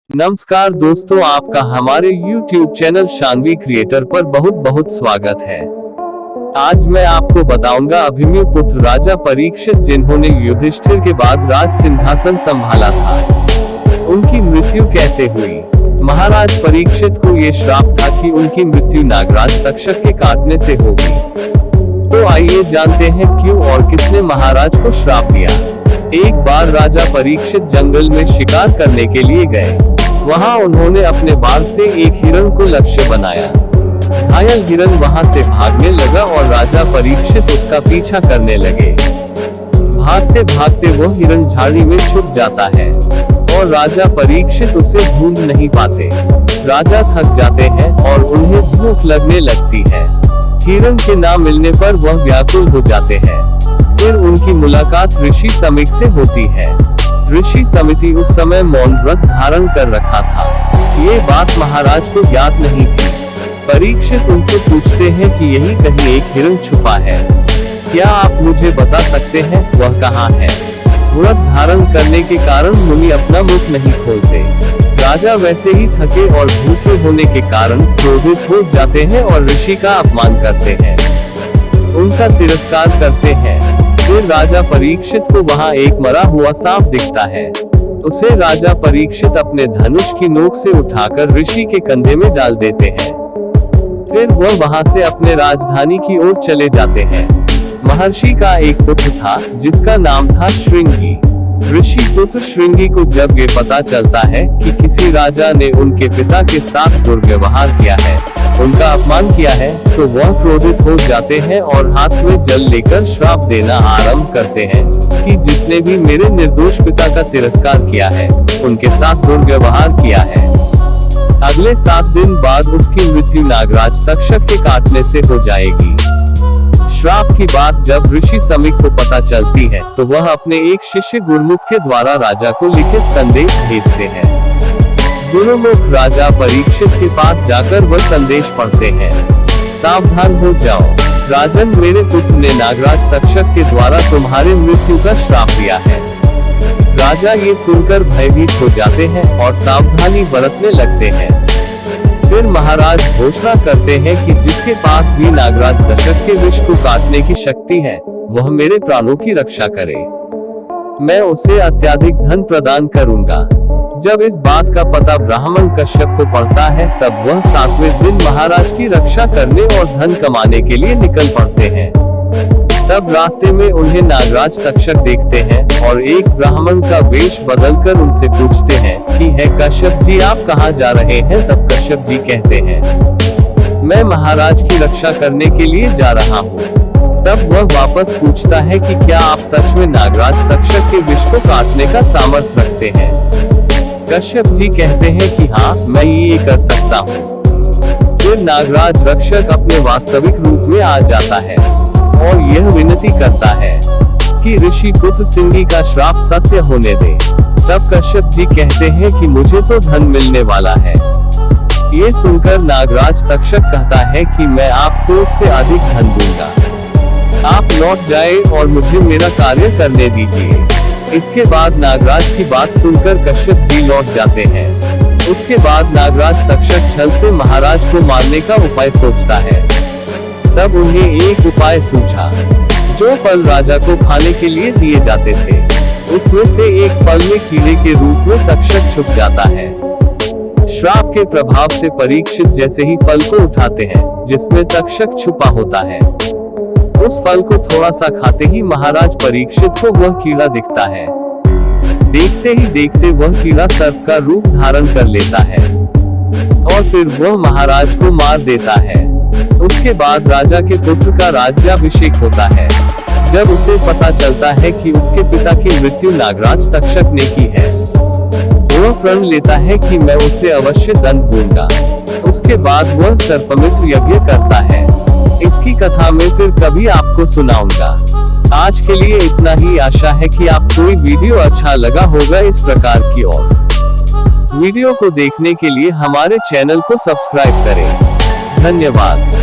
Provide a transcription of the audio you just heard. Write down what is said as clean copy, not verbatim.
नमस्कार दोस्तों, आपका हमारे YouTube चैनल शानवी क्रिएटर पर बहुत बहुत स्वागत है। आज मैं आपको बताऊंगा अभिमन्यु पुत्र राजा परीक्षित, जिन्होंने युधिष्ठिर के बाद राज सिंहासन संभाला था, उनकी मृत्यु कैसे हुई। महाराज परीक्षित को ये श्राप था कि उनकी मृत्यु नागराज तक्षक के काटने से होगी। तो आइए जानते हैं क्यों और किसने महाराज को श्राप दिया। एक बार राजा परीक्षित जंगल में शिकार करने के लिए गए। वहां उन्होंने अपने बाण से एक हिरण को लक्ष्य बनाया। घायल हिरण वहां से भागने लगा और राजा परीक्षित उसका पीछा करने लगे। भागते भागते वो हिरण झाड़ी में छुप जाता है और राजा परीक्षित उसे ढूंढ नहीं पाते। राजा थक जाते हैं और उन्हें भूख लगने लगती है। हिरण के ना मिलने पर वह व्याकुल हो जाते हैं। फिर उनकी मुलाकात ऋषि समिक से होती है। ऋषि समिति उस समय मौन व्रत धारण कर रखा था। ये बात महाराज को ज्ञात नहीं थी। परीक्षित उनसे पूछते हैं कि यही कहीं एक हिरण छुपा है, क्या आप मुझे बता सकते हैं वह कहाँ है। व्रत धारण करने के कारण मुनि अपना मुख नहीं खोलते। राजा वैसे ही थके और भूखे होने के कारण क्रोधित हो जाते हैं और ऋषि का अपमान करते हैं, उनका तिरस्कार करते हैं। फिर राजा परीक्षित को वहां एक मरा हुआ सांप दिखता है। उसे राजा परीक्षित अपने धनुष की नोक से उठाकर ऋषि के कंधे में डाल देते हैं। फिर वह वहां से अपने राजधानी की ओर चले जाते हैं। महर्षि का एक पुत्र था जिसका नाम था श्रृंगी। ऋषि पुत्र श्रृंगी को जब ये पता चलता है कि किसी राजा ने उनके पिता के साथ दुर्व्यवहार किया है, उनका अपमान किया है, तो वह क्रोधित हो जाते हैं और हाथ में जल लेकर श्राप देना आरंभ करते हैं कि जिसने भी मेरे निर्दोष पिता का तिरस्कार किया है, उनके साथ दुर्व्यवहार किया है, अगले 7 दिन बाद उसकी मृत्यु नागराज तक्षक के काटने से हो जाएगी। श्राप की बात जब ऋषि समिक को पता चलती है तो वह अपने एक शिष्य गुरुमुख के द्वारा राजा को लिखित संदेश भेजते हैं। गुरुमुख राजा परीक्षित के पास जाकर वह संदेश पढ़ते हैं। सावधान हो जाओ राजन, मेरे पुत्र ने नागराज तक्षक के द्वारा तुम्हारे मृत्यु का श्राप दिया है। राजा ये सुनकर भयभीत हो जाते हैं और सावधानी बरतने लगते हैं। फिर महाराज घोषणा करते हैं कि जिसके पास भी नागराज तक्षक के विष को काटने की शक्ति है, वह मेरे प्राणों की रक्षा करे, मैं उसे अत्यधिक धन प्रदान करूंगा। जब इस बात का पता ब्राह्मण कश्यप को पड़ता है, तब वह 7वें दिन महाराज की रक्षा करने और धन कमाने के लिए निकल पड़ते हैं। तब रास्ते में उन्हें नागराज तक्षक देखते हैं और एक ब्राह्मण का वेश बदलकर उनसे पूछते हैं कि है कश्यप जी, आप कहाँ जा रहे हैं। तब कश्यप जी कहते हैं, मैं महाराज की रक्षा करने के लिए जा रहा हूँ। तब वह वापस पूछता है कि क्या आप सच में नागराज तक्षक के विष को काटने का सामर्थ्य रखते हैं। कश्यप जी कहते हैं कि हाँ, मैं ये कर सकता हूँ। फिर नागराज रक्षक अपने वास्तविक रूप में आ जाता है और यह विनती करता है कि ऋषि पुत्र सिंगी का श्राप सत्य होने दे। तब कश्यप जी कहते हैं कि मुझे तो धन मिलने वाला है। ये सुनकर नागराज तक्षक कहता है कि मैं आपको उससे अधिक धन दूंगा, आप लौट जाए और मुझे मेरा कार्य करने दीजिए। इसके बाद नागराज की बात सुनकर कश्यप जी लौट जाते हैं। उसके बाद नागराज तक्षक छल से महाराज को मारने का उपाय सोचता है। तब उन्हें एक उपाय सूझा। जो फल राजा को खाने के लिए दिए जाते थे, उसमें से एक फल में कीड़े के रूप में तक्षक छुप जाता है। श्राप के प्रभाव से परीक्षित जैसे ही फल को उठाते हैं जिसमें तक्षक छुपा होता है, उस फल को थोड़ा सा खाते ही महाराज परीक्षित को वह कीड़ा दिखता है। देखते ही देखते वह कीड़ा सर्प का रूप धारण कर लेता है और फिर वह महाराज को मार देता है। उसके बाद राजा के पुत्र का राज्याभिषेक होता है। जब उसे पता चलता है कि उसके पिता की मृत्यु नागराज तक्षक ने की है, वह प्रण लेता है कि मैं उसे अवश्य दंड दूंगा। उसके बाद वह सर्पमित्र यज्ञ करता है। इसकी कथा मैं फिर कभी आपको सुनाऊंगा। आज के लिए इतना ही। आशा है कि आपको ये वीडियो अच्छा लगा होगा। इस प्रकार की और वीडियो को देखने के लिए हमारे चैनल को सब्सक्राइब करें। धन्यवाद।